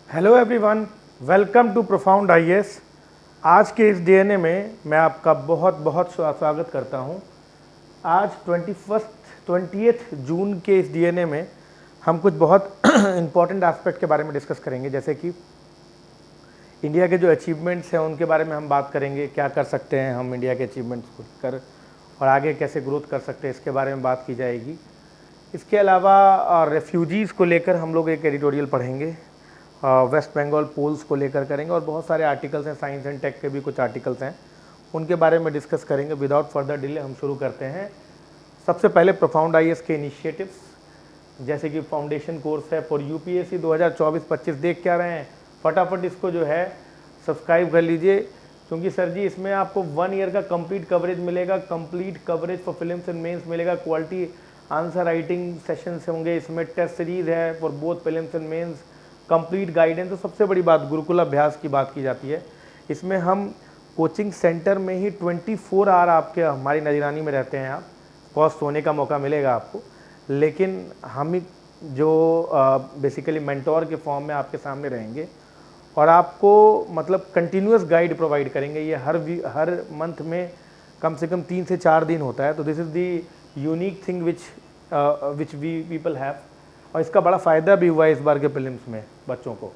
Hello everyone, welcome to Profound IAS. आज के इस डीएनए में मैं आपका बहुत बहुत स्वागत करता हूं। आज 20 जून के इस डीएनए में हम कुछ बहुत इम्पॉर्टेंट एस्पेक्ट के बारे में डिस्कस करेंगे, जैसे कि इंडिया के जो अचीवमेंट्स हैं उनके बारे में हम बात करेंगे। क्या कर सकते हैं हम इंडिया के अचीवमेंट्स को कर और आगे कैसे ग्रोथ कर सकते हैं, इसके बारे में बात की जाएगी। इसके अलावा रेफ्यूजीज़ को लेकर हम लोग एक एडिटोरियल पढ़ेंगे, वेस्ट बंगाल पोल्स को लेकर करेंगे, और बहुत सारे आर्टिकल्स हैं, साइंस एंड टेक के भी कुछ आर्टिकल्स हैं, उनके बारे में डिस्कस करेंगे। विदाउट फर्दर डिले हम शुरू करते हैं। सबसे पहले प्रोफाउंड आईएएस के इनिशिएटिव्स, जैसे कि फाउंडेशन कोर्स है फॉर यूपीएससी 2024-25। देख क्या रहे हैं, फटाफट इसको जो है सब्सक्राइब कर लीजिए, क्योंकि सर जी इसमें आपको 1 ईयर का कंप्लीट कवरेज मिलेगा, complete coverage for prelims and mains मिलेगा, क्वालिटी आंसर राइटिंग सेशंस होंगे, इसमें टेस्ट सीरीज है for both prelims and mains, complete guidance. तो सबसे बड़ी बात गुरुकुल अभ्यास की बात की जाती है। इसमें हम कोचिंग सेंटर में ही 24 आवर आपके हमारी नजरानी में रहते हैं। आप कॉस्ट होने का मौका मिलेगा आपको, लेकिन हम ही जो बेसिकली मेंटोर के फॉर्म में आपके सामने रहेंगे और आपको मतलब कंटिन्यूस गाइड प्रोवाइड करेंगे। ये हर मंथ में कम से कम 3 से 4 दिन होता है। तो this is the unique thing which we people have, और इसका बड़ा फ़ायदा भी हुआ है इस बार के प्रीलिम्स में बच्चों को।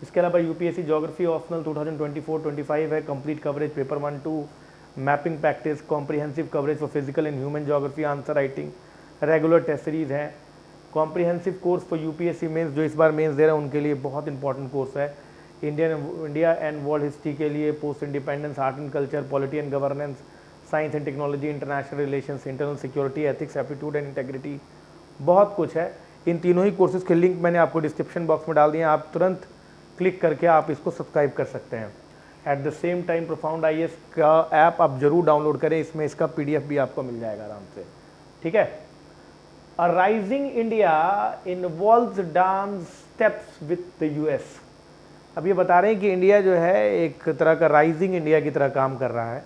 इसके अलावा यूपीएससी ज्योग्राफी ऑप्शनल 2024-25 है, complete coverage paper 1-2, mapping practice, comprehensive coverage for physical and human geography, answer writing, regular test series है, comprehensive course for UPSC mains, जो इस बार मेंस दे रहे हैं उनके लिए बहुत इंपॉर्टेंट कोर्स है। इंडिया एंड वर्ल्ड हिस्ट्री के लिए, post independence, art and culture, polity and governance, science and technology, international relations, internal security, ethics, aptitude and integrity, बहुत कुछ है। इन तीनों ही कोर्सेज के लिंक मैंने आपको डिस्क्रिप्शन बॉक्स में डाल दिए हैं, आप तुरंत क्लिक करके आप इसको सब्सक्राइब कर सकते हैं। Eight the same time profound IAS का ऐप आप जरूर डाउनलोड करें, इसमें इसका पीडीएफ भी आपको मिल जाएगा आराम से, ठीक है। A rising India involves dance steps with the US. अब ये बता रहे हैं कि इंडिया जो है एक तरह का राइजिंग इंडिया की तरह काम कर रहा है।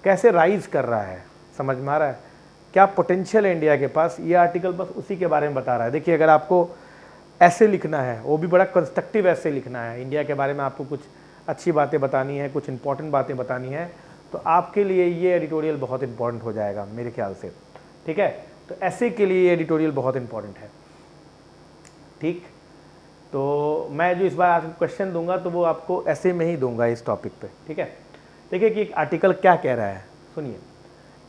कैसे राइज कर रहा है, समझ में आ रहा है, क्या पोटेंशियल है इंडिया के पास, ये आर्टिकल बस उसी के बारे में बता रहा है। देखिए, अगर आपको ऐसे लिखना है, वो भी बड़ा कंस्ट्रक्टिव ऐसे लिखना है, इंडिया के बारे में आपको कुछ अच्छी बातें बतानी है, कुछ इंपॉर्टेंट बातें बतानी है, तो आपके लिए ये एडिटोरियल बहुत इंपॉर्टेंट हो जाएगा मेरे ख्याल से, ठीक है। तो ऐसे के लिए ये एडिटोरियल बहुत इंपॉर्टेंट है, ठीक। तो मैं जो इस बार आपको क्वेश्चन दूंगा तो वो आपको ऐसे में ही दूंगा इस टॉपिक पे, ठीक है। देखिए कि एक आर्टिकल क्या कह रहा है, सुनिए।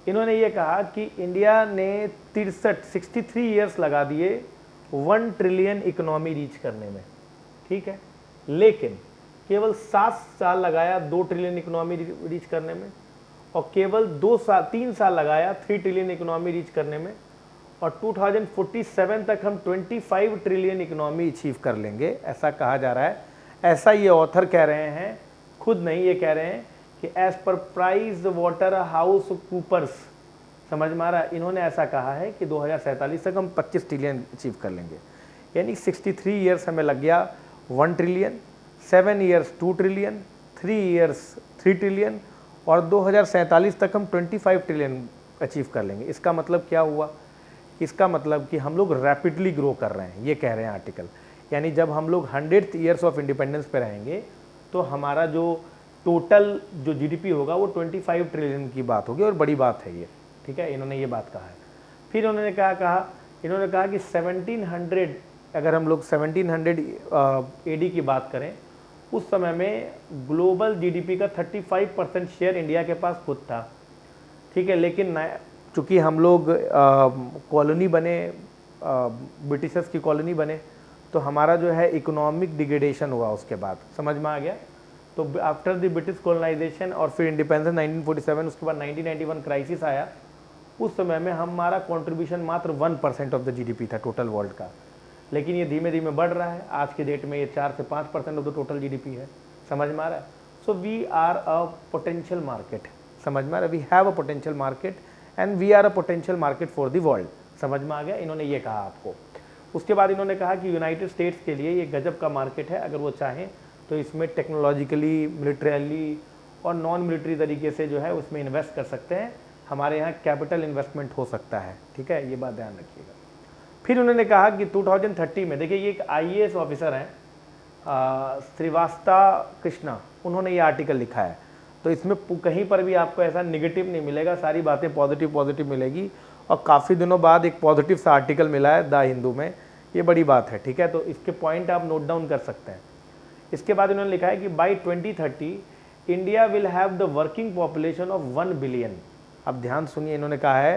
इन्होंने ये कहा कि इंडिया ने 63 ईयर्स लगा दिए 1 ट्रिलियन इकोनॉमी रीच करने में, ठीक है, लेकिन केवल 7 साल लगाया 2 ट्रिलियन इकोनॉमी रीच करने में, और केवल 3 साल लगाया 3 ट्रिलियन इकोनॉमी रीच करने में, और 2047 तक हम 25 ट्रिलियन इकोनॉमी अचीव कर लेंगे, ऐसा कहा जा रहा है। ऐसा ये ऑथर कह रहे हैं, खुद नहीं, ये कह रहे हैं कि as per price water house coopers, समझ में आ रहा है, इन्होंने ऐसा कहा है कि 2047 तक हम 25 ट्रिलियन अचीव कर लेंगे। यानी 63 ईयर्स हमें लग गया 1 trillion, 7 years 2 trillion, 3 years 3 trillion, और 2047 तक हम 25 ट्रिलियन अचीव कर लेंगे। इसका मतलब क्या हुआ, इसका मतलब कि हम लोग रैपिडली ग्रो कर रहे हैं, ये कह रहे हैं आर्टिकल। यानी जब हम लोग 100th ईयर्स ऑफ इंडिपेंडेंस पे रहेंगे तो हमारा जो टोटल जो जीडीपी होगा वो 25 ट्रिलियन की बात होगी, और बड़ी बात है ये, ठीक है। इन्होंने ये बात कहा है। फिर इन्होंने कहा कि 1700, अगर हम लोग 1700 एडी की बात करें, उस समय में ग्लोबल जीडीपी का 35% शेयर इंडिया के पास खुद था, ठीक है। लेकिन चूँकि हम लोग कॉलोनी बने, ब्रिटिशर्स की कॉलोनी बने, तो हमारा जो है इकोनॉमिक डिग्रेडेशन हुआ उसके बाद, समझ में आ गया। तो आफ्टर द ब्रिटिश कॉलोनाइजेशन और फिर इंडिपेंडेंस 1947, उसके बाद 1991 क्राइसिस आया। उस समय में हमारा कंट्रीब्यूशन मात्र 1% ऑफ द जीडीपी था टोटल वर्ल्ड का, लेकिन ये धीमे धीमे बढ़ रहा है। आज के डेट में ये 4 से 5% ऑफ द टोटल जीडीपी है, समझ में आ रहा है। So we are a potential market, समझ में आ रहा है, we have a potential market and we are a potential market for the world, समझ में आ गया। इन्होंने ये कहा आपको। उसके बाद इन्होंने कहा कि यूनाइटेड स्टेट्स के लिए ये गजब का मार्केट है, अगर वो चाहें तो इसमें टेक्नोलॉजिकली, मिलिट्रली और नॉन मिलिट्री तरीके से जो है उसमें इन्वेस्ट कर सकते हैं। हमारे यहाँ कैपिटल इन्वेस्टमेंट हो सकता है, ठीक है, ये बात ध्यान रखिएगा। फिर उन्होंने कहा कि 2030 में, देखिए ये एक आईएएस ऑफिसर हैं, श्रीवास्ता कृष्णा, उन्होंने ये आर्टिकल लिखा है। तो इसमें कहीं पर भी आपको ऐसा निगेटिव नहीं मिलेगा, सारी बातें पॉजिटिव पॉजिटिव मिलेगी। और काफ़ी दिनों बाद एक पॉजिटिव सा आर्टिकल मिला है द हिंदू में, ये बड़ी बात है, ठीक है। तो इसके पॉइंट आप नोट डाउन कर सकते हैं। इसके बाद इन्होंने लिखा है कि by 2030 India will have the working population of 1 billion. अब ध्यान सुनिए, इन्होंने कहा है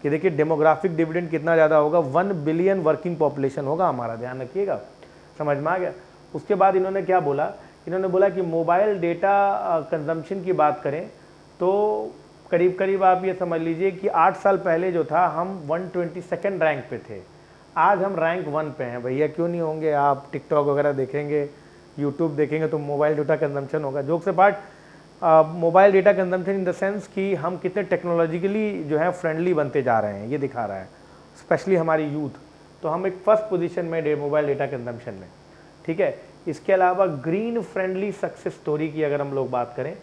कि देखिए डेमोग्राफिक डिविडेंड कितना ज़्यादा होगा, 1 बिलियन वर्किंग पॉपुलेशन होगा हमारा, ध्यान रखिएगा, समझ में आ गया। उसके बाद इन्होंने क्या बोला, इन्होंने बोला कि मोबाइल डेटा कंजम्पशन की बात करें तो करीब करीब आप ये समझ लीजिए कि 8 साल पहले जो था हम 122nd रैंक पे थे, आज हम रैंक 1 पे हैं। भैया क्यों नहीं होंगे, आप टिकटॉक वगैरह देखेंगे, यूट्यूब देखेंगे तो मोबाइल डेटा कंजम्पशन होगा। जोक से part, mobile data consumption in the sense कि हम कितने टेक्नोलॉजिकली जो है फ्रेंडली बनते जा रहे हैं, ये दिखा रहा है, स्पेशली हमारी यूथ। तो हम एक फर्स्ट पोजीशन में मोबाइल डेटा कंजम्पशन में, ठीक है। इसके अलावा ग्रीन फ्रेंडली सक्सेस स्टोरी की अगर हम लोग बात करें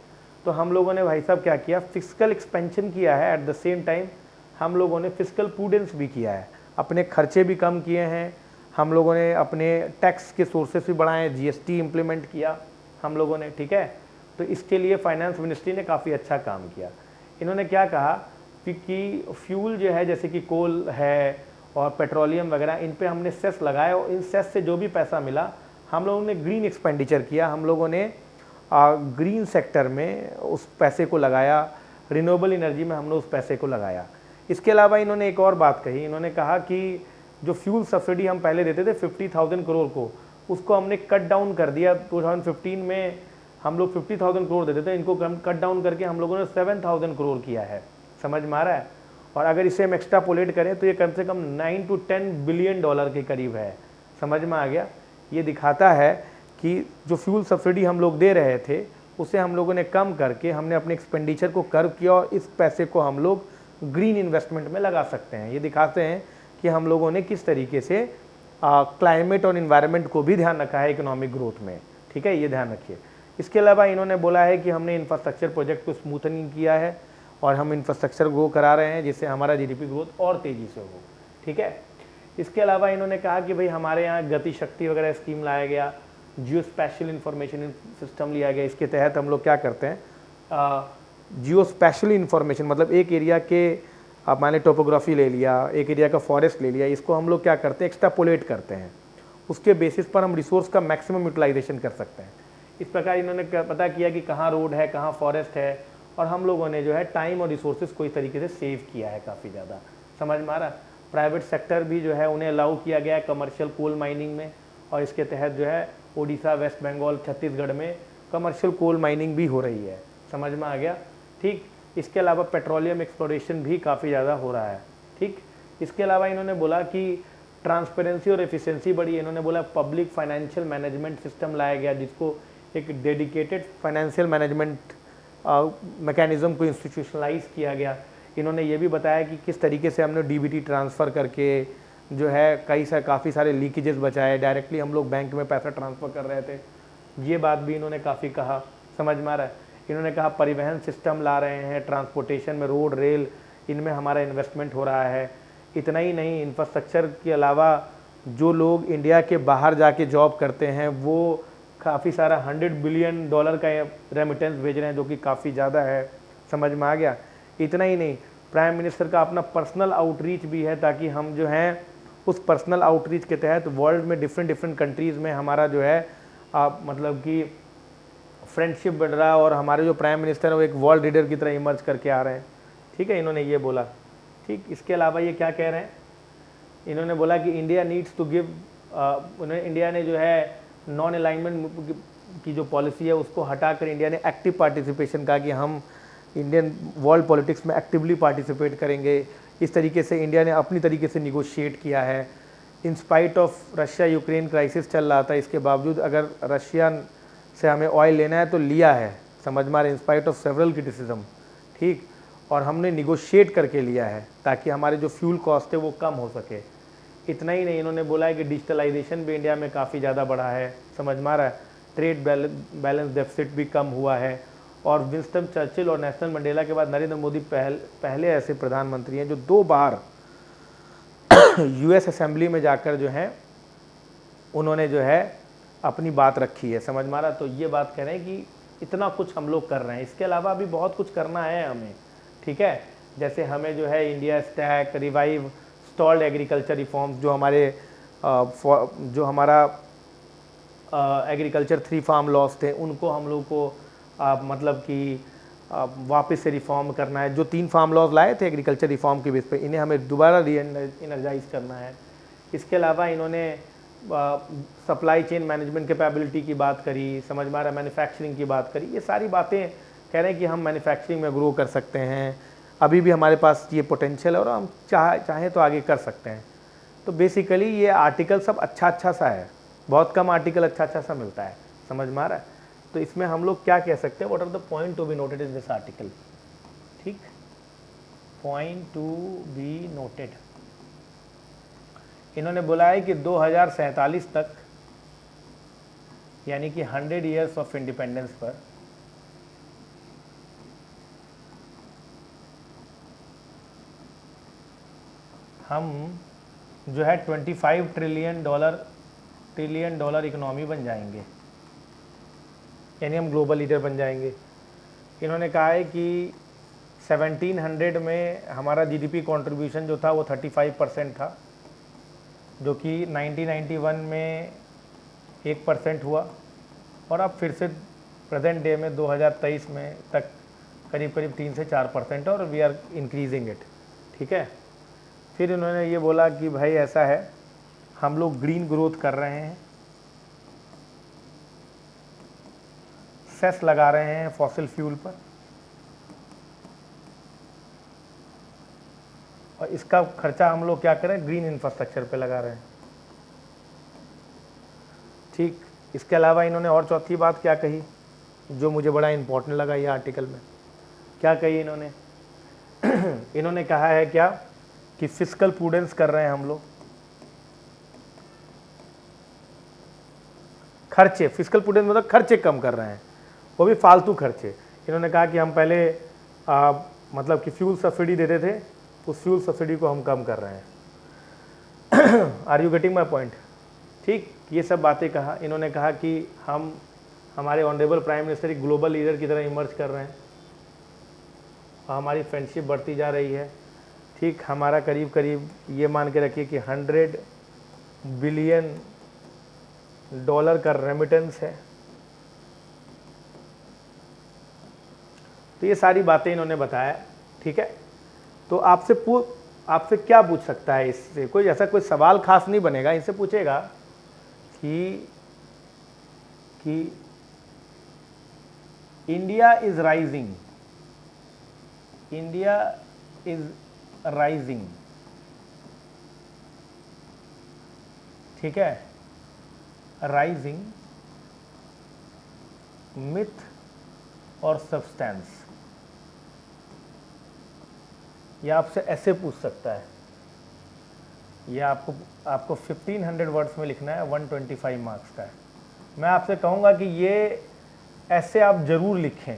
तो हम लोगों ने भाई साहब क्या किया, फिजिकल एक्सपेंशन किया है, एट द सेम टाइम हम लोगों ने फिजिकल प्रूडेंस भी किया है, अपने खर्चे भी कम किए हैं, हम लोगों ने अपने टैक्स के सोर्सेस भी बढ़ाए, जीएसटी इम्प्लीमेंट किया हम लोगों ने, ठीक है। तो इसके लिए फाइनेंस मिनिस्ट्री ने काफ़ी अच्छा काम किया। इन्होंने क्या कहा कि फ्यूल जो है जैसे कि कोल है और पेट्रोलियम वगैरह, इन पे हमने सेस लगाया और इन सेस से जो भी पैसा मिला हम लोगों ने ग्रीन एक्सपेंडिचर किया, हम लोगों ने ग्रीन सेक्टर में उस पैसे को लगाया, रिन्यूएबल एनर्जी में हमने उस पैसे को लगाया। इसके अलावा इन्होंने एक और बात कही, इन्होंने कहा कि जो फ्यूल सब्सिडी हम पहले देते थे 50,000 करोड़ को, उसको हमने कट डाउन कर दिया। 2015 में हम लोग 50,000 करोड़ देते थे, इनको कट डाउन करके हम लोगों ने 7,000 करोड़ किया है, समझ में आ रहा है। और अगर इसे हम एक्स्ट्रापोलेट करें तो ये कम से कम 9 to 10 बिलियन डॉलर के करीब है, समझ में आ गया। ये दिखाता है कि जो फ्यूल सब्सिडी हम लोग दे रहे थे उसे हम लोगों ने कम करके हमने अपने एक्सपेंडिचर को कर्व किया और इस पैसे को हम लोग ग्रीन इन्वेस्टमेंट में लगा सकते हैं। ये दिखाते हैं कि हम लोगों ने किस तरीके से क्लाइमेट और इन्वायरमेंट को भी ध्यान रखा है इकोनॉमिक ग्रोथ में, ठीक है, ये ध्यान रखिए। इसके अलावा इन्होंने बोला है कि हमने इंफ्रास्ट्रक्चर प्रोजेक्ट को स्मूथनिंग किया है और हम इंफ्रास्ट्रक्चर ग्रो करा रहे हैं जिससे हमारा जीडीपी ग्रोथ और तेज़ी से हो, ठीक है। इसके अलावा इन्होंने कहा कि भाई हमारे यहाँ गति शक्ति वगैरह स्कीम लाया गया, जियो स्पेशल इंफॉर्मेशन सिस्टम लिया गया। इसके तहत हम लोग क्या करते हैं, जियो स्पेशल इंफॉर्मेशन मतलब एक एरिया के, आप मान लें टोपोग्राफी ले लिया, एक एरिया का फॉरेस्ट ले लिया, इसको हम लोग क्या करते हैं, एक्स्ट्रापोलेट करते हैं, उसके बेसिस पर हम रिसोर्स का मैक्सिमम यूटिलाइजेशन कर सकते हैं। इस प्रकार इन्होंने पता किया कि कहाँ रोड है, कहाँ फॉरेस्ट है, और हम लोगों ने जो है टाइम और रिसोर्सेज को इस तरीके से सेव किया है काफ़ी ज़्यादा, समझ में आ रहा। प्राइवेट सेक्टर भी जो है उन्हें अलाउ किया गया है कमर्शियल कोल माइनिंग में, और इसके तहत जो है ओडिशा, वेस्ट बंगाल, छत्तीसगढ़ में कमर्शियल कोल माइनिंग भी हो रही है, समझ में आ गया, ठीक। इसके अलावा पेट्रोलियम एक्सप्लोरेशन भी काफ़ी ज़्यादा हो रहा है, ठीक। इसके अलावा इन्होंने बोला कि ट्रांसपेरेंसी और एफिशिएंसी बढ़ी। इन्होंने बोला पब्लिक फाइनेंशियल मैनेजमेंट सिस्टम लाया गया जिसको एक डेडिकेटेड फाइनेंशियल मैनेजमेंट मैकेनिज़्म को इंस्टीट्यूशनलाइज किया गया। इन्होंने ये भी बताया कि किस तरीके से हमने डीबीटी ट्रांसफ़र करके जो है काफ़ी सारे लीकेजेस बचाए, डायरेक्टली हम लोग बैंक में पैसा ट्रांसफ़र कर रहे थे, ये बात भी इन्होंने काफ़ी कहा, समझ में आ रहा है। इन्होंने कहा परिवहन सिस्टम ला रहे हैं, ट्रांसपोर्टेशन में रोड, रेल, इनमें हमारा इन्वेस्टमेंट हो रहा है। इतना ही नहीं, इंफ्रास्ट्रक्चर के अलावा जो लोग इंडिया के बाहर जाके जॉब करते हैं वो काफ़ी सारा $100 बिलियन का रेमिटेंस भेज रहे हैं, जो कि काफ़ी ज़्यादा है, समझ में आ गया। इतना ही नहीं, प्राइम मिनिस्टर का अपना पर्सनल आउटरीच भी है, ताकि हम जो हैं उस पर्सनल आउटरीच के तहत वर्ल्ड में डिफरेंट कंट्रीज़ में हमारा जो है मतलब कि फ्रेंडशिप बढ़ रहा है, और हमारे जो प्राइम मिनिस्टर है वो एक वर्ल्ड लीडर की तरह इमर्ज करके आ रहे हैं, ठीक है। इन्होंने ये बोला, ठीक। इसके अलावा ये क्या कह रहे हैं, इन्होंने बोला कि India needs to give, India ने जो है नॉन अलाइनमेंट की जो पॉलिसी है उसको हटाकर इंडिया ने एक्टिव पार्टिसिपेशन कहा कि हम इंडियन वर्ल्ड पॉलिटिक्स में एक्टिवली पार्टिसिपेट करेंगे। इस तरीके से इंडिया ने अपनी तरीके से निगोशिएट किया है। In spite of Russia Ukraine crisis चल रहा था, इसके बावजूद अगर रशिया से हमें ऑयल लेना है तो लिया है, समझ में आ रहा है, in spite of several criticism, ठीक। और हमने निगोशिएट करके लिया है ताकि हमारे जो फ्यूल कॉस्ट है वो कम हो सके। इतना ही नहीं, इन्होंने बोला है कि डिजिटलाइजेशन भी इंडिया में काफ़ी ज़्यादा बढ़ा है, समझ में आ रहा है। ट्रेड बैलेंस डेफिसिट भी कम हुआ है, और विंस्टन चर्चिल और नेल्सन मंडेला के बाद नरेंद्र मोदी पहले ऐसे प्रधानमंत्री हैं जो 2 बार यूएस असेंबली में जाकर जो है उन्होंने जो है अपनी बात रखी है, समझ में आ रहा। तो ये बात कह रहे हैं कि इतना कुछ हम लोग कर रहे हैं, इसके अलावा अभी बहुत कुछ करना है हमें, ठीक है। जैसे हमें जो है India stack, revive stalled agriculture reforms, जो हमारा एग्रीकल्चर 3 फार्म लॉस थे, उनको हम लोग को मतलब कि वापस से रिफॉर्म करना है। जो 3 फार्म लॉज लाए थे एग्रीकल्चर रिफॉर्म के बेस पे, इन्हें हमें दोबारा री एनर्जाइज करना है। इसके अलावा इन्होंने सप्लाई चेन मैनेजमेंट कैपेबिलिटी की बात करी, समझ में आ रहा है, मैन्युफैक्चरिंग की बात करी। ये सारी बातें कह रहे हैं कि हम मैन्युफैक्चरिंग में ग्रो कर सकते हैं, अभी भी हमारे पास ये पोटेंशियल है और हम चाहें तो आगे कर सकते हैं। तो बेसिकली ये आर्टिकल सब अच्छा सा है, बहुत कम आर्टिकल अच्छा सा मिलता है, समझ में आ रहा है। तो इसमें हम लोग क्या कह सकते हैं, what are the point to be noted in this article, ठीक, पॉइंट टू बी नोटेड। इन्होंने बोला है कि 2047 तक, यानी कि 100 ईयर्स ऑफ इंडिपेंडेंस पर हम जो है 25 ट्रिलियन डॉलर इकोनॉमी बन जाएंगे, यानी हम ग्लोबल लीडर बन जाएंगे। इन्होंने कहा है कि 1700 में हमारा जीडीपी कंट्रीब्यूशन जो था वो 35% था, जो कि 1991 में 1% हुआ, और अब फिर से प्रेजेंट डे में 2023 में तक करीब 3 से 4%, और वी आर इंक्रीजिंग इट, ठीक है। फिर इन्होंने ये बोला कि भाई ऐसा है, हम लोग ग्रीन ग्रोथ कर रहे हैं, सेस लगा रहे हैं फॉसिल फ्यूल पर, और इसका खर्चा हम लोग क्या करें, ग्रीन इंफ्रास्ट्रक्चर पे लगा रहे हैं, ठीक। इसके अलावा इन्होंने और चौथी बात क्या कही, जो मुझे बड़ा इंपॉर्टेंट लगा ये आर्टिकल में, क्या कही इन्होंने इन्होंने कहा है क्या कि फिस्कल प्रूडेंस कर रहे हैं हम लोग, खर्चे, फिस्कल प्रूडेंस मतलब खर्चे कम कर रहे हैं, वो भी फालतू खर्चे। इन्होंने कहा कि हम पहले मतलब कि फ्यूल सब्सिडी देते थे, उस फ्यूल सब्सिडी को हम कम कर रहे हैं। Are you getting my point, ठीक। ये सब बातें कहा। इन्होंने कहा कि हम हमारे ऑनरेबल प्राइम मिनिस्टर एक ग्लोबल लीडर की तरह इमर्ज कर रहे हैं, और हमारी फ्रेंडशिप बढ़ती जा रही है, ठीक। हमारा करीब ये मान के रखिए कि 100 बिलियन डॉलर का रेमिटेंस है। तो ये सारी बातें इन्होंने बताया, ठीक है। तो आपसे क्या पूछ सकता है इससे, कोई ऐसा कोई सवाल खास नहीं बनेगा, इनसे पूछेगा कि इंडिया इज राइजिंग, ठीक है, राइजिंग, मिथ और सब्सटेंस, ये आपसे ऐसे पूछ सकता है। ये आपको 1500 वर्ड्स में लिखना है, 125 मार्क्स का है। मैं आपसे कहूँगा कि ये ऐसे आप ज़रूर लिखें,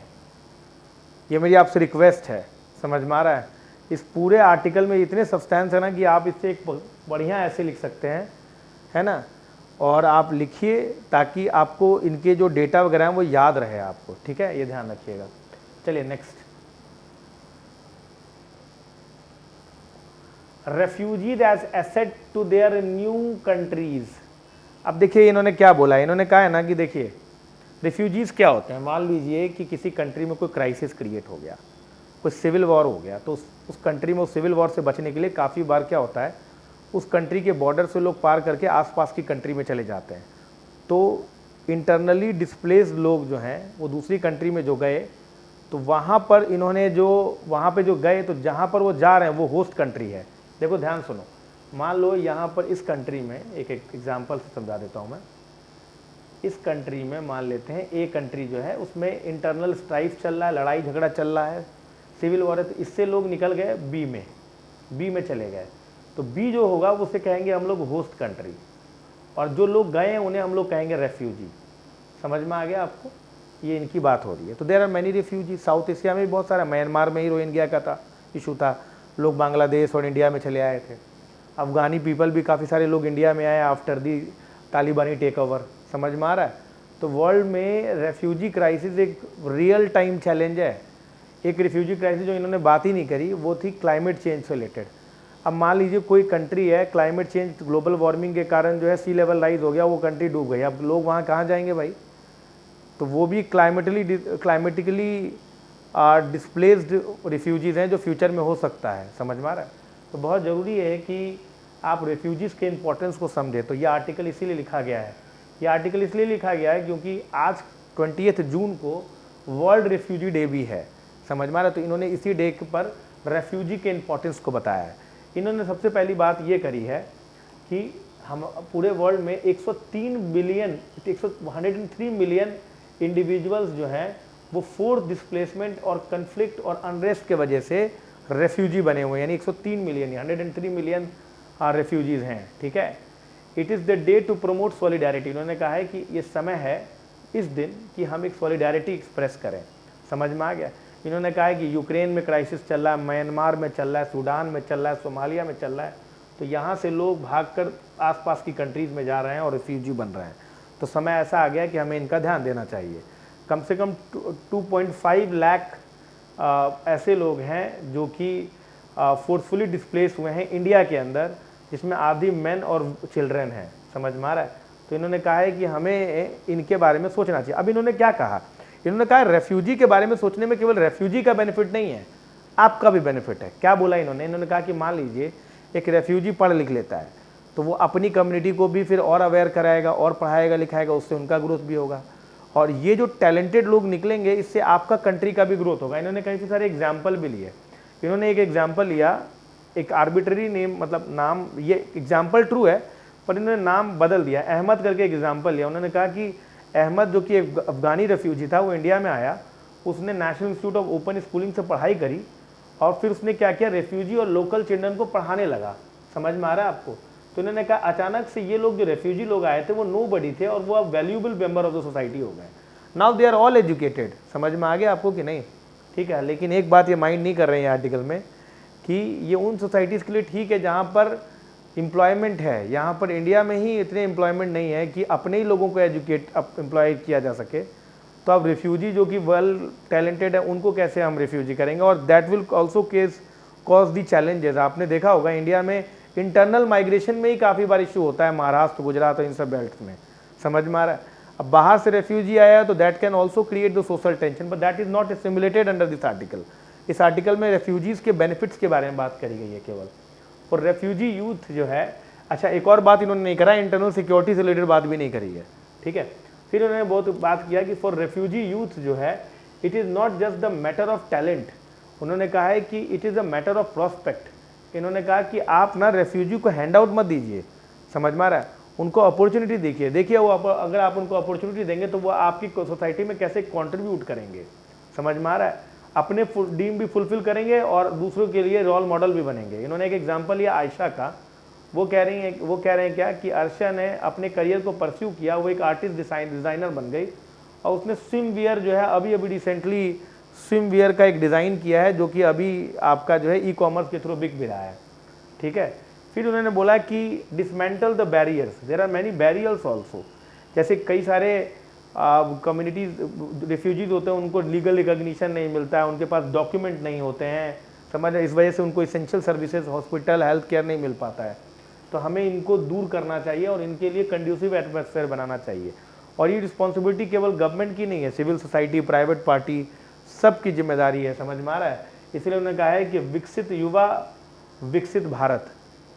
ये मेरी आपसे रिक्वेस्ट है, समझ में आ रहा है। इस पूरे आर्टिकल में इतने सब्सटेंस है ना कि आप इससे एक बढ़िया ऐसे लिख सकते हैं, है ना। और आप लिखिए ताकि आपको इनके जो डेटा वगैरह हैं वो याद रहे आपको, ठीक है, ये ध्यान रखिएगा। चलिए next, refugees as asset to their new countries. अब देखिए इन्होंने क्या बोला है, इन्होंने कहा है ना कि देखिए रेफ्यूजीज क्या होते हैं। मान लीजिए कि किसी कंट्री में कोई क्राइसिस क्रिएट हो गया, कोई सिविल वॉर हो गया, तो उस कंट्री में उस सिविल वॉर से बचने के लिए काफ़ी बार क्या होता है, उस कंट्री के बॉर्डर से लोग पार करके आसपास की कंट्री में चले जाते हैं। तो इंटरनली डिस्प्लेस्ड लोग जो हैं वो दूसरी कंट्री में जो गए, तो वहाँ पर इन्होंने वहाँ पे जो गए, तो जहाँ पर वो जा रहे हैं वो होस्ट कंट्री है। देखो ध्यान सुनो, मान लो यहाँ पर इस कंट्री में एक एग्जांपल से समझा देता हूँ मैं। इस कंट्री में मान लेते हैं ए कंट्री जो है उसमें इंटरनल स्ट्राइफ चल रहा है, लड़ाई झगड़ा चल रहा है, सिविल वॉर है, तो इससे लोग निकल गए बी में चले गए। तो बी जो होगा उसे कहेंगे हम लोग होस्ट कंट्री, और जो लोग गए हैं उन्हें हम लोग कहेंगे रेफ्यूजी। समझ में आ गया आपको, ये इनकी बात हो रही है। तो there are many refugee, South Asia में भी बहुत सारा, म्यांमार में ही रोहिंग्या का था इशू था, लोग बांग्लादेश और इंडिया में चले आए थे। अफगानी पीपल भी काफ़ी सारे लोग इंडिया में आए आफ्टर दी तालिबानी टेक ओवर, समझ में आ रहा है? तो वर्ल्ड में रेफ्यूजी क्राइसिस एक रियल टाइम चैलेंज है। एक रेफ्यूजी क्राइसिस जो इन्होंने बात ही नहीं करी वो थी क्लाइमेट चेंज से रिलेटेड। अब मान लीजिए कोई कंट्री है, क्लाइमेट चेंज ग्लोबल वार्मिंग के कारण जो है सी लेवल राइज हो गया, वो कंट्री डूब गई, अब लोग वहाँ कहाँ जाएंगे भाई? तो वो भी क्लाइमेटिकली डिस्प्लेस्ड रिफ्यूजीज़ हैं जो फ्यूचर में हो सकता है। समझ में आ रहा है? तो बहुत ज़रूरी है कि आप रेफ्यूजीज़ के इंपॉर्टेंस को समझें। तो ये आर्टिकल इसीलिए लिखा गया है, ये आर्टिकल इसलिए लिखा गया है क्योंकि आज 20 जून को वर्ल्ड रेफ्यूजी डे भी है। समझ में आ रहा है? तो इन्होंने इसी डे पर रेफ्यूजी के इंपॉर्टेंस को बताया है। इन्होंने सबसे पहली बात ये करी है कि हम पूरे वर्ल्ड में 103 मिलियन इंडिविजुअल्स जो हैं वो फोर्स डिस्प्लेसमेंट और कन्फ्लिक्ट और अनरेस्ट के वजह से रेफ्यूजी बने हुए हैं, यानी 103 मिलियन, 103 मिलियन रेफ्यूजीज़ हैं। ठीक है, it is the day to promote solidarity. इन्होंने कहा है कि ये समय है इस दिन कि हम एक सॉलिडारिटी एक्सप्रेस करें। समझ में आ गया? इन्होंने कहा है कि यूक्रेन में क्राइसिस चल रहा है, म्यांमार में चल रहा है, सूडान में चल रहा है, सोमालिया में चल रहा है, तो यहाँ से लोग भागकर आसपास की कंट्रीज़ में जा रहे हैं और रेफ्यूजी बन रहे हैं। तो समय ऐसा आ गया कि हमें इनका ध्यान देना चाहिए। कम से कम 2.5 लाख ऐसे लोग हैं जो कि फोर्सफुली डिस्प्लेस हुए हैं इंडिया के अंदर, जिसमें आधी मेन और चिल्ड्रन हैं। समझ में आ रहा है? तो इन्होंने कहा है कि हमें इनके बारे में सोचना चाहिए। अब इन्होंने क्या कहा? इन्होंने कहा रेफ्यूजी के बारे में सोचने में केवल रेफ्यूजी का बेनिफिट नहीं है, आपका भी बेनिफिट है। क्या बोला इन्होंने कहा कि मान लीजिए एक रेफ्यूजी पढ़ लिख लेता है तो वो अपनी कम्युनिटी को भी फिर और अवेयर कराएगा और पढ़ाएगा लिखाएगा, उससे उनका ग्रोथ भी होगा, और ये जो टैलेंटेड लोग निकलेंगे इससे आपका कंट्री का भी ग्रोथ होगा। इन्होंने कई सारे एग्जाम्पल भी लिए। इन्होंने एक एग्जाम्पल लिया, एक आर्बिट्ररी नेम, मतलब नाम, ये एग्जाम्पल ट्रू है पर इन्होंने नाम बदल दिया, अहमद करके एग्जाम्पल लिया। उन्होंने कहा कि अहमद जो कि एक अफगानी रेफ्यूजी था, वो इंडिया में आया, उसने national institute of open schooling से पढ़ाई करी और फिर उसने क्या किया, रेफ्यूजी और लोकल चिल्ड्रन को पढ़ाने लगा। समझ में आ रहा है आपको? तो इन्होंने कहा अचानक से ये लोग जो रेफ्यूजी लोग आए थे वो नोबडी थे और वो अब valuable member of the society हो गए। Now they are all educated. समझ में आ गया आपको कि नहीं? ठीक है, लेकिन एक बात ये माइंड नहीं कर रहे हैं आर्टिकल में कि ये उन सोसाइटीज़ के लिए ठीक है जहाँ पर एम्प्लॉयमेंट है। यहाँ पर इंडिया में ही इतने एम्प्लॉयमेंट नहीं है कि अपने ही लोगों को एम्प्लॉय किया जा सके। तो अब रेफ्यूजी जो कि वेल टैलेंटेड है उनको कैसे हम रेफ्यूजी करेंगे? और that will also cause the challenges. आपने देखा होगा इंडिया में इंटरनल माइग्रेशन में ही काफ़ी बार इशू होता है, महाराष्ट्र, गुजरात और इन सब बेल्ट में। समझ में आ रहा है? अब बाहर से रेफ्यूजी आया तो that can also create the social tension, but that is not simulated under this article. इस आर्टिकल में रेफ्यूजीज़ के बेनिफिट्स के बारे में बात करी गई है केवल। और रेफ्यूजी यूथ जो है, अच्छा एक और बात इन्होंने नहीं करा, इंटरनल सिक्योरिटी से रिलेटेड बात भी नहीं करी है। ठीक है, फिर उन्होंने बहुत बात किया कि फॉर रेफ्यूजी यूथ जो है it is not just the matter of talent. उन्होंने कहा है कि it is a matter of prospect. इन्होंने कहा कि आप ना रेफ्यूजी को हैंड आउट मत दीजिए। समझ में आ रहा है? उनको अपॉर्चुनिटी देखिए वो अगर आप उनको अपॉर्चुनिटी देंगे तो वो आपकी सोसाइटी में कैसे कंट्रीब्यूट करेंगे। समझ में आ रहा है? अपने ड्रीम भी फुलफिल करेंगे और दूसरों के लिए रोल मॉडल भी बनेंगे। इन्होंने एक एग्जांपल लिया आयशा का। वो कह रहे हैं क्या कि अर्शा ने अपने करियर को परस्यू किया, वो एक आर्टिस्ट डिज़ाइनर बन गई और उसने स्विम वियर जो है अभी रिसेंटली स्विम वियर का एक डिज़ाइन किया है जो कि अभी आपका जो है ई-कॉमर्स के थ्रू बिक भी रहा है। ठीक है, फिर उन्होंने बोला कि dismantle the barriers, there are many barriers also. जैसे कई सारे कम्युनिटीज रिफ्यूजीज होते हैं, उनको लीगल रिकॉग्निशन नहीं मिलता है, उनके पास डॉक्यूमेंट नहीं होते हैं, समझ, इस वजह से उनको essential services, hospital, health care नहीं मिल पाता है। तो हमें इनको दूर करना चाहिए और इनके लिए कंड्यूसिव एटमॉस्फेयर बनाना चाहिए। और ये रिस्पॉन्सिबिलिटी केवल गवर्नमेंट की नहीं है, सिविल सोसाइटी, प्राइवेट पार्टी, सबकी जिम्मेदारी है। समझ में आ रहा है? इसलिए उन्होंने कहा है कि विकसित युवा विकसित भारत,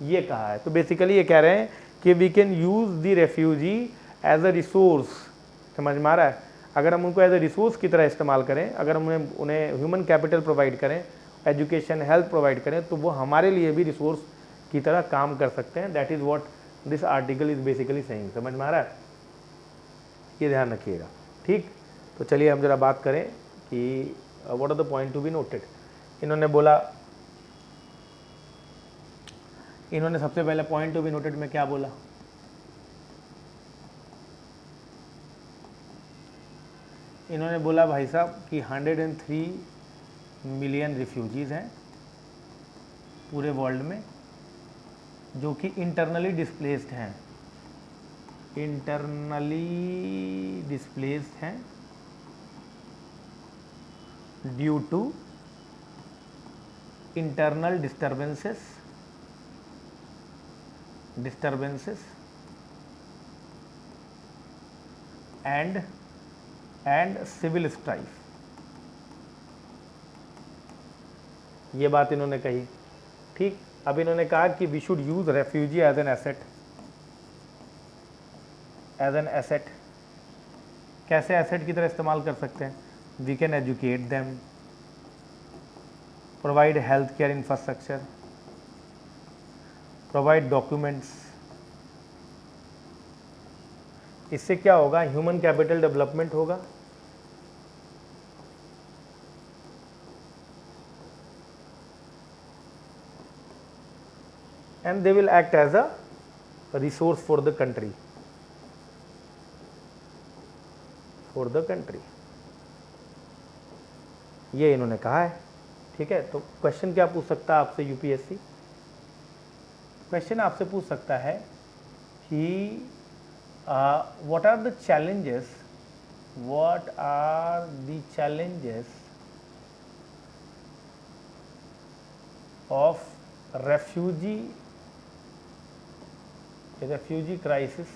ये कहा है। तो बेसिकली ये कह रहे हैं कि we can use the refugee as a resource. समझ में आ रहा है? अगर हम उनको एज अ रिसोर्स की तरह इस्तेमाल करें, अगर हम उन्हें ह्यूमन कैपिटल प्रोवाइड करें, एजुकेशन, हेल्थ प्रोवाइड करें, तो वो हमारे लिए भी रिसोर्स की तरह काम कर सकते हैं। That is what this article is basically saying. समझ में आ रहा है? ये ध्यान रखिएगा। ठीक, तो चलिए हम जरा बात करें कि what are the point to be noted. इन्होंने सबसे पहले पॉइंट टू बी नोटेड में क्या बोला? इन्होंने बोला भाई साहब कि 103 मिलियन रिफ्यूजीज़ हैं पूरे वर्ल्ड में जो कि इंटरनली डिस्प्लेस्ड हैं। इंटरनली डिस्प्लेस्ड हैं due to internal disturbances and civil strife. ये बात इन्होंने कही। ठीक, अब इन्होंने कहा कि we should use refugee as an asset. कैसे एसेट की तरह इस्तेमाल कर सकते हैं? We can educate them, provide health care infrastructure, provide documents. इससे क्या होगा? ह्यूमन कैपिटल डेवलपमेंट होगा, and they will act as a resource for the country, ये इन्होंने कहा है। ठीक है, तो क्वेश्चन क्या पूछ सकता है आपसे यूपीएससी? क्वेश्चन आपसे पूछ सकता है कि what are the challenges of refugee crisis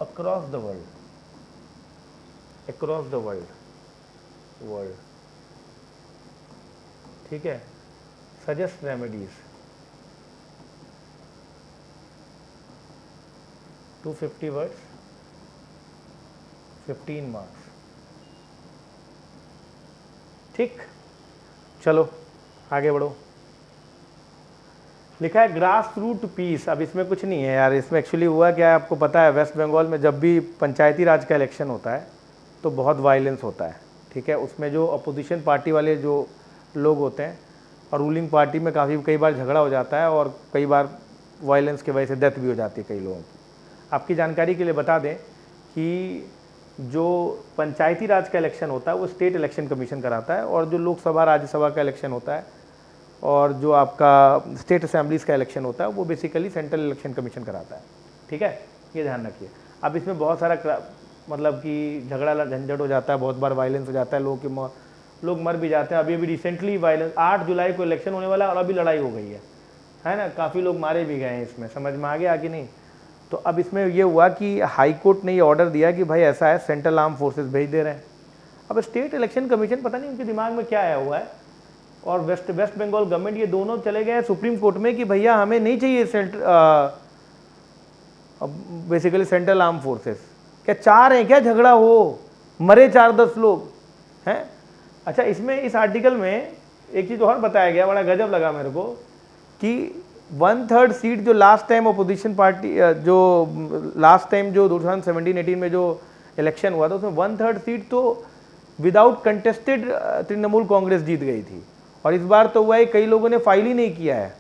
across the world। ठीक है, सजेस्ट रेमेडीज। 250 words, 15 marks. ठीक, चलो आगे बढ़ो। लिखा है ग्रास रूट पीस। अब इसमें कुछ नहीं है यार, इसमें एक्चुअली हुआ क्या है आपको पता है? वेस्ट बंगाल में जब भी पंचायती राज का इलेक्शन होता है तो बहुत वायलेंस होता है। ठीक है, उसमें जो अपोजिशन पार्टी वाले जो लोग होते हैं और रूलिंग पार्टी में कई बार झगड़ा हो जाता है और कई बार वायलेंस की वजह से डेथ भी हो जाती है कई लोगों की। आपकी जानकारी के लिए बता दें कि जो पंचायती राज का इलेक्शन होता है वो स्टेट इलेक्शन कमीशन कराता है, और जो लोकसभा राज्यसभा का इलेक्शन होता है और जो आपका स्टेट असेंबलीज का इलेक्शन होता है वो बेसिकली सेंट्रल इलेक्शन कमीशन कराता है। ठीक है, ये ध्यान रखिए। अब इसमें बहुत सारा मतलब कि झगड़ा झंझट हो जाता है, बहुत बार वायलेंस हो जाता है, लोग मर भी जाते हैं। अभी रिसेंटली वायलेंस 8 जुलाई को इलेक्शन होने वाला है और अभी लड़ाई हो गई है ना? काफ़ी लोग मारे भी गए हैं। इसमें समझ में आ गया कि नहीं? तो अब इसमें ये हुआ कि हाई कोर्ट ने ये ऑर्डर दिया कि भाई ऐसा है, सेंट्रल आर्म फोर्सेस भेज दे रहे हैं। अब स्टेट इलेक्शन कमीशन पता नहीं उनके दिमाग में क्या आया हुआ है, और वेस्ट बंगाल गवर्नमेंट ये दोनों चले गए सुप्रीम कोर्ट में कि भैया हमें नहीं चाहिए बेसिकली सेंट्रल आर्म फोर्सेस। क्या 4 हैं क्या? झगड़ा हो, मरे 4-10 लोग हैं। अच्छा, इसमें इस आर्टिकल में एक चीज़ और बताया गया, बड़ा गजब लगा मेरे को, कि 1/3 सीट जो लास्ट टाइम अपोजिशन पार्टी जो लास्ट टाइम जो 2017-18 में जो इलेक्शन हुआ था उसमें 1/3 सीट तो विदाउट कंटेस्टेड तृणमूल कांग्रेस जीत गई थी, और इस बार तो हुआ है कई लोगों ने फाइल ही नहीं किया है।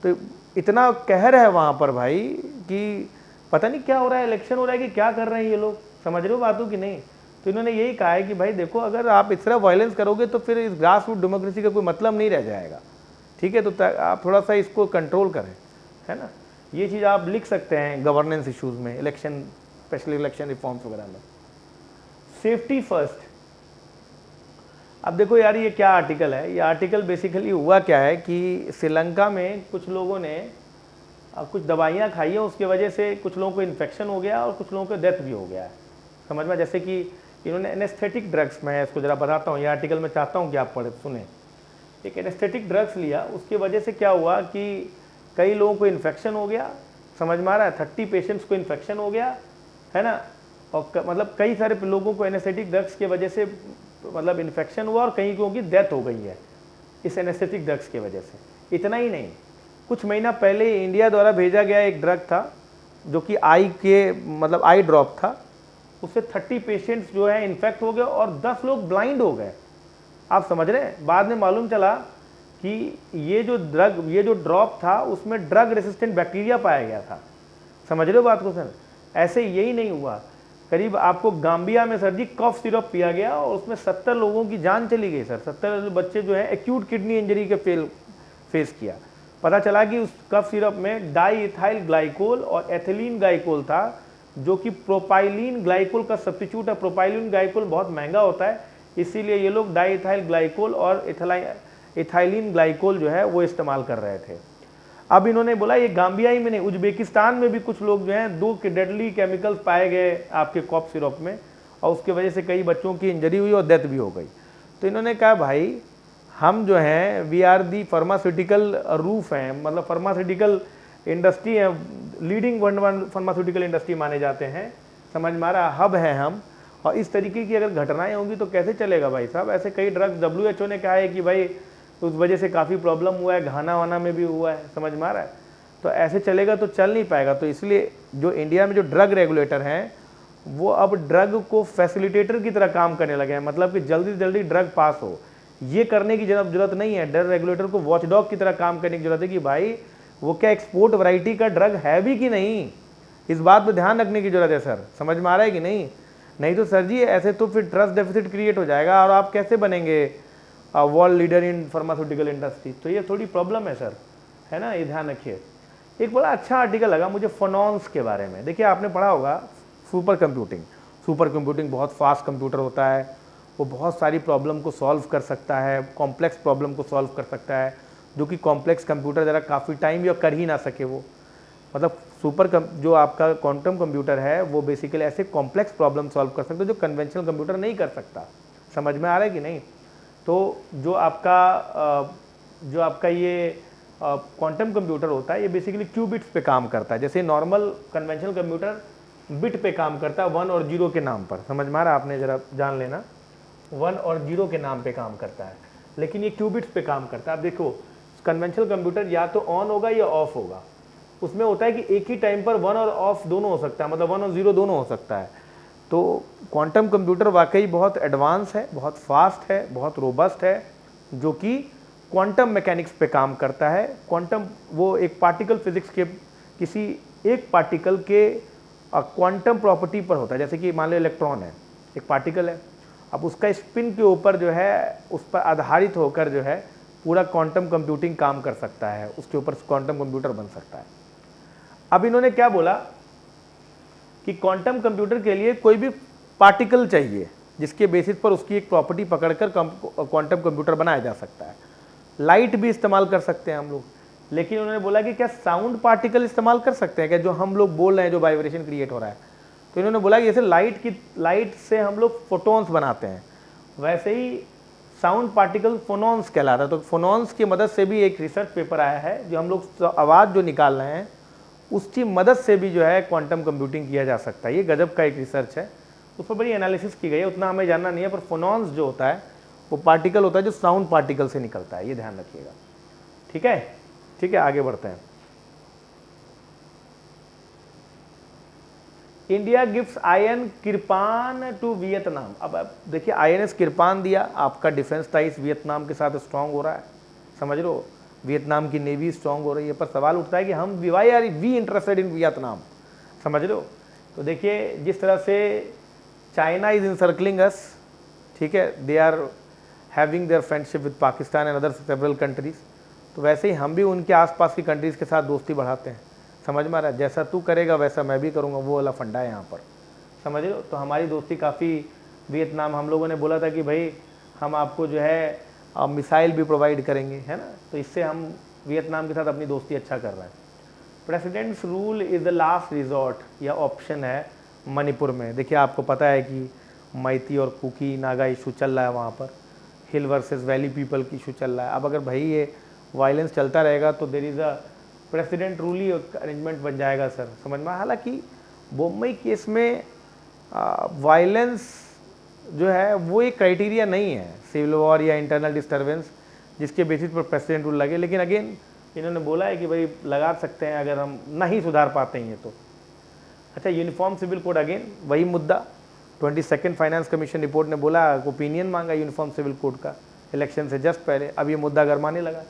तो इतना कहर है वहाँ पर भाई कि पता नहीं क्या हो रहा है, इलेक्शन हो रहा है कि क्या कर रहे हैं ये लोग, समझ रहे हो बातों की नहीं? तो इन्होंने यही कहा है कि भाई देखो, अगर आप इस तरह वायलेंस करोगे तो फिर इस ग्रास रूट डेमोक्रेसी का कोई मतलब नहीं रह जाएगा। ठीक है, तो आप थोड़ा सा इसको कंट्रोल करें, है ना? ये चीज़ आप लिख सकते हैं गवर्नेंस इश्यूज़ में, इलेक्शन स्पेशली इलेक्शन रिफॉर्म्स वगैरह में। Safety first. अब देखो यार, ये क्या आर्टिकल है? ये आर्टिकल बेसिकली हुआ क्या है कि श्रीलंका में कुछ लोगों ने कुछ दवाइयाँ खाई हैं, उसकी वजह से कुछ लोगों को इन्फेक्शन हो गया और कुछ लोगों को डेथ भी हो गया है। समझ में? जैसे कि इन्होंने एनेस्थेटिक ड्रग्स, मैं इसको ज़रा बताता हूँ, ये आर्टिकल में चाहता हूँ कि आप पढ़े सुने। एक एनेस्थेटिक ड्रग्स लिया, उसकी वजह से क्या हुआ कि कई लोगों को इन्फेक्शन हो गया। समझ में आ रहा है? 30 पेशेंट्स को इन्फेक्शन हो गया, है ना? और मतलब कई सारे लोगों को एनेस्थेटिक ड्रग्स की वजह से मतलब इन्फेक्शन हुआ, और कई लोगों की डेथ हो गई है इस एनेस्थेटिक ड्रग्स की वजह से। इतना ही नहीं, कुछ महीना पहले इंडिया द्वारा भेजा गया एक ड्रग था जो कि आई ड्रॉप था, उससे 30 पेशेंट्स जो है इन्फेक्ट हो गए और 10 लोग ब्लाइंड हो गए। आप समझ रहे हैं? बाद में मालूम चला कि ये जो ड्रॉप था उसमें ड्रग रेसिस्टेंट बैक्टीरिया पाया गया था। समझ रहे हो बात को सर? ऐसे यही नहीं हुआ, करीब आपको गाम्बिया में सर जी कफ सिरप पिया गया और उसमें 70 लोगों की जान चली गई सर। 70 बच्चे जो है एक्यूट किडनी इंजरी के फेस किया। पता चला कि उस कफ सिरप में डाई इथाइल ग्लाइकोल और एथिलीन ग्लाइकोल था, जो कि प्रोपाइलीन ग्लाइकोल का सब्स्टिट्यूट है। प्रोपाइलीन ग्लाइकोल बहुत महंगा होता है, इसीलिए ये लोग डाई इथाइल ग्लाइकोल और इथाइलिन ग्लाइकोल जो है वो इस्तेमाल कर रहे थे। अब इन्होंने बोला ये गाम्बिया ही में नहीं, उज्बेकिस्तान में भी कुछ लोग जो हैं 2 डेडली केमिकल्स पाए गए आपके कॉफ सिरप में, और उसकी वजह से कई बच्चों की इंजरी हुई और डेथ भी हो गई। तो इन्होंने कहा भाई हम जो हैं we are the pharmaceutical roof हैं, मतलब फार्मास्यूटिकल इंडस्ट्री है, लीडिंग फार्मास्यूटिकल इंडस्ट्री माने जाते हैं, समझ में आ रहा, हब है हम। और इस तरीके की अगर घटनाएं होंगी तो कैसे चलेगा भाई साहब। ऐसे कई ड्रग्स WHO ने कहा है कि भाई उस वजह से काफ़ी प्रॉब्लम हुआ है, घाना वाना में भी हुआ है, समझ में आ रहा है। तो ऐसे चलेगा तो चल नहीं पाएगा। तो इसलिए जो इंडिया में जो ड्रग रेगुलेटर हैं वो अब ड्रग को फैसिलिटेटर की तरह काम करने लगे हैं, मतलब कि जल्दी से जल्दी ड्रग पास हो, ये करने की जरूरत नहीं है। ड्रग रेगुलेटर को वॉचडॉग की तरह काम करने की जरूरत है कि भाई वो क्या एक्सपोर्ट वैरायटी का ड्रग है भी कि नहीं, इस बात पर ध्यान रखने की जरूरत है सर, समझ में आ रहा है कि नहीं। नहीं तो सर जी ऐसे तो फिर ट्रस्ट डेफिसिट क्रिएट हो जाएगा और आप कैसे बनेंगे world leader in pharmaceutical industry. तो ये थोड़ी प्रॉब्लम है सर, है ना, ये ध्यान रखिए। एक बड़ा अच्छा आर्टिकल लगा मुझे फोनॉन्स के बारे में। देखिए आपने पढ़ा होगा सुपर कंप्यूटिंग बहुत फास्ट कंप्यूटर होता है, वो बहुत सारी प्रॉब्लम को सॉल्व कर सकता है, कॉम्प्लेक्स प्रॉब्लम को सॉल्व कर सकता है, जो कि कॉम्प्लेक्स कंप्यूटर ज़रा काफ़ी टाइम या कर ही ना सके वो। मतलब जो आपका क्वांटम कंप्यूटर है वो बेसिकली ऐसे कॉम्प्लेक्स प्रॉब्लम सॉल्व कर सकता है जो कन्वेंशनल कंप्यूटर नहीं कर सकता, समझ में आ रहा है कि नहीं। तो जो आपका ये क्वांटम कंप्यूटर होता है ये बेसिकली क्यूबिट्स पे काम करता है, जैसे नॉर्मल कन्वेंशनल कंप्यूटर बिट पे काम करता है 1 और 0 के नाम पर, समझ में आ रहा है, आपने ज़रा जान लेना 1 और 0 के नाम पे काम करता है, लेकिन ये क्यूबिट्स पे काम करता है। अब देखो कन्वेंशनल कंप्यूटर या तो ऑन होगा या ऑफ होगा, उसमें होता है कि एक ही टाइम पर 1 और ऑफ दोनों हो सकता है, मतलब 1 और 0 दोनों हो सकता है। तो क्वांटम कंप्यूटर वाकई बहुत एडवांस है, बहुत फास्ट है, बहुत रोबस्ट है, जो कि क्वांटम मैकेनिक्स पे काम करता है। क्वांटम वो एक पार्टिकल फिजिक्स के किसी एक पार्टिकल के क्वांटम प्रॉपर्टी पर होता है। जैसे कि मान लो इलेक्ट्रॉन है, एक पार्टिकल है, अब उसका स्पिन के ऊपर जो है उस पर आधारित होकर जो है पूरा क्वांटम कंप्यूटिंग काम कर सकता है, उसके ऊपर क्वांटम कंप्यूटर बन सकता है। अब इन्होंने क्या बोला कि क्वांटम कंप्यूटर के लिए कोई भी पार्टिकल चाहिए जिसके बेसिस पर उसकी एक प्रॉपर्टी पकड़कर क्वांटम कंप्यूटर बनाया जा सकता है। लाइट भी इस्तेमाल कर सकते हैं हम लोग, लेकिन उन्होंने बोला कि क्या साउंड पार्टिकल इस्तेमाल कर सकते हैं क्या, जो हम लोग बोल रहे हैं, जो वाइब्रेशन क्रिएट हो रहा है। तो इन्होंने बोला कि जैसे लाइट से हम लोग फोटॉन्स बनाते हैं, वैसे ही साउंड पार्टिकल फोनॉन्स कहलाता है। तो फोनॉन्स की मदद से भी एक रिसर्च पेपर आया है, जो हम लोग आवाज़ जो निकाल रहे हैं उसकी मदद से भी जो है क्वांटम कंप्यूटिंग किया जा सकता है। ये गजब का एक रिसर्च है, उस पर बड़ी एनालिसिस की गई है, उतना हमें जानना नहीं है, पर फोनॉन्स जो होता है वो पार्टिकल होता है जो साउंड पार्टिकल से निकलता है, ये ध्यान रखिएगा। ठीक है, ठीक है, आगे बढ़ते हैं। India gifts IN Kirpan to Vietnam. अब देखिए INS किरपान दिया, आपका डिफेंस टाइज वियतनाम के साथ स्ट्रांग हो रहा है, समझ लो, वियतनाम की नेवी स्ट्रांग हो रही है, पर सवाल उठता है कि हम why are we interested in Vietnam, समझ लो। तो देखिए जिस तरह से चाइना इज इनसर्कलिंग अस, ठीक है, they are having their friendship with Pakistan and other several countries, तो वैसे ही हम भी उनके आसपास की कंट्रीज़ के साथ दोस्ती बढ़ाते हैं, समझ में आ रहा है। जैसा तू करेगा वैसा मैं भी करूँगा, वो वाला फंडा है यहाँ पर, समझ लो। तो हमारी दोस्ती काफ़ी वियतनाम, हम लोगों ने बोला था कि भाई हम आपको जो है मिसाइल भी प्रोवाइड करेंगे, है ना, तो इससे हम वियतनाम के साथ अपनी दोस्ती अच्छा कर रहे हैं। Presidents rule is the last resort, यह ऑप्शन है मणिपुर में। देखिए आपको पता है कि मैती और कुकी नागा इशू चल रहा है वहाँ पर, हिल वर्सेस वैली पीपल की इशू चल रहा है। अब अगर भाई ये वायलेंस चलता रहेगा तो there is a president rule ही अरेंजमेंट बन जाएगा सर, समझ में। हालांकि बम्बई केस में वायलेंस जो है वो एक क्राइटेरिया नहीं है, सिविल वॉर या इंटरनल डिस्टर्बेंस जिसके बेसिस पर प्रेसिडेंट रूल लगे, लेकिन अगेन इन्होंने बोला है कि भाई लगा सकते हैं अगर हम नहीं सुधार पाते हैं ये तो। अच्छा, यूनिफॉर्म सिविल कोड, अगेन वही मुद्दा, 22nd फाइनेंस कमीशन रिपोर्ट ने बोला, ओपिनियन मांगा यूनिफॉर्म सिविल कोड का इलेक्शन से जस्ट पहले, अब ये मुद्दा गरमाने लगा।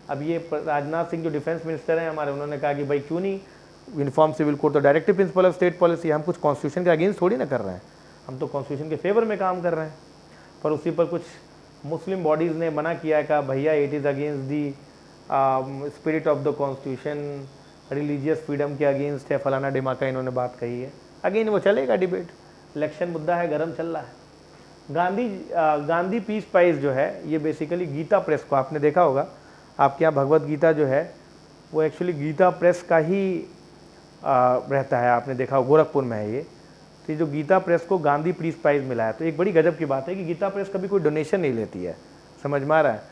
अब ये राजनाथ सिंह जो डिफेंस मिनिस्टर हैं हमारे, उन्होंने कहा कि भाई क्यों नहीं यूनिफॉर्म सिविल कोड, तो directive principle of state policy, हम कुछ कॉन्स्टिट्यूशन के अगेंस्ट थोड़ी ना कर रहे हैं, हम तो कॉन्स्टिट्यूशन के फेवर में काम कर रहे हैं। पर उसी पर कुछ मुस्लिम बॉडीज़ ने मना किया है, कहा भैया it is against the spirit of the constitution, religious freedom के अगेंस्ट है, फलाना डिमाका इन्होंने बात कही है। अगेन वो चलेगा डिबेट, इलेक्शन मुद्दा है, गर्म चल रहा है। गांधी पीस प्राइज़ जो है ये बेसिकली गीता प्रेस को, आपने देखा होगा आपके यहाँ भगवत गीता जो है वो एक्चुअली गीता प्रेस का ही रहता है, आपने देखा हो गोरखपुर में है ये। तो जो गीता प्रेस को गांधी पीस प्राइज़ मिला है, तो एक बड़ी गजब की बात है कि गीता प्रेस कभी कोई डोनेशन नहीं लेती है, समझ में आ रहा है।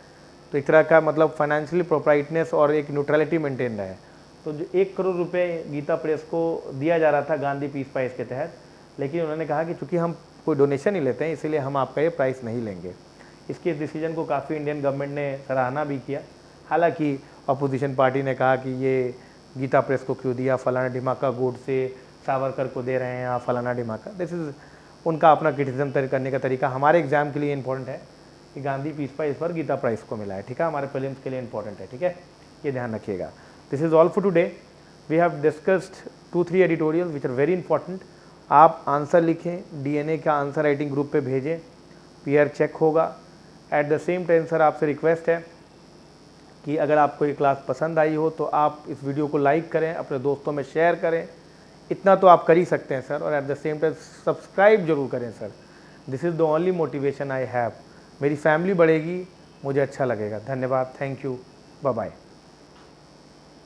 तो एक तरह का मतलब फाइनेंशियली प्रोप्राइटनेस और एक न्यूट्रलिटी मेंटेन रहे। तो जो 1 करोड़ रुपए गीता प्रेस को दिया जा रहा था गांधी पीस प्राइज़ के तहत, लेकिन उन्होंने कहा कि चूँकि हम कोई डोनेशन नहीं लेते हैं इसीलिए हम आपका ये प्राइस नहीं लेंगे। इसके डिसीजन को काफ़ी इंडियन गवर्नमेंट ने सराहना भी किया। हालांकि अपोजिशन पार्टी ने कहा कि ये गीता प्रेस को क्यों दिया, फलाना ढिमाका गोडसे सावरकर को दे रहे हैं या फलाना ढिमाका। दिस इज़ उनका अपना क्रिटिसिज्म करने का तरीका। हमारे एग्जाम के लिए इंपॉर्टेंट है कि गांधी पीस प्राइज़ पर गीता प्राइज़ को मिला है, ठीक है, हमारे प्रीलिम्स के लिए इंपॉर्टेंट है, ठीक है, ये ध्यान रखिएगा। This is all for today. We have discussed 2-3 editorial which are very important. आप आंसर लिखें, डीएनए का आंसर राइटिंग ग्रुप पे भेजें, पीआर चेक होगा। At the same time sir आपसे रिक्वेस्ट है कि अगर आपको ये क्लास पसंद आई हो तो आप इस वीडियो को लाइक करें, अपने दोस्तों में शेयर करें, इतना तो आप कर ही सकते हैं सर। और eight the same time subscribe जरूर करें sir. This is the only motivation I have. मेरी फैमिली बढ़ेगी, मुझे अच्छा लगेगा। धन्यवाद, थैंक यू, बाय बाय।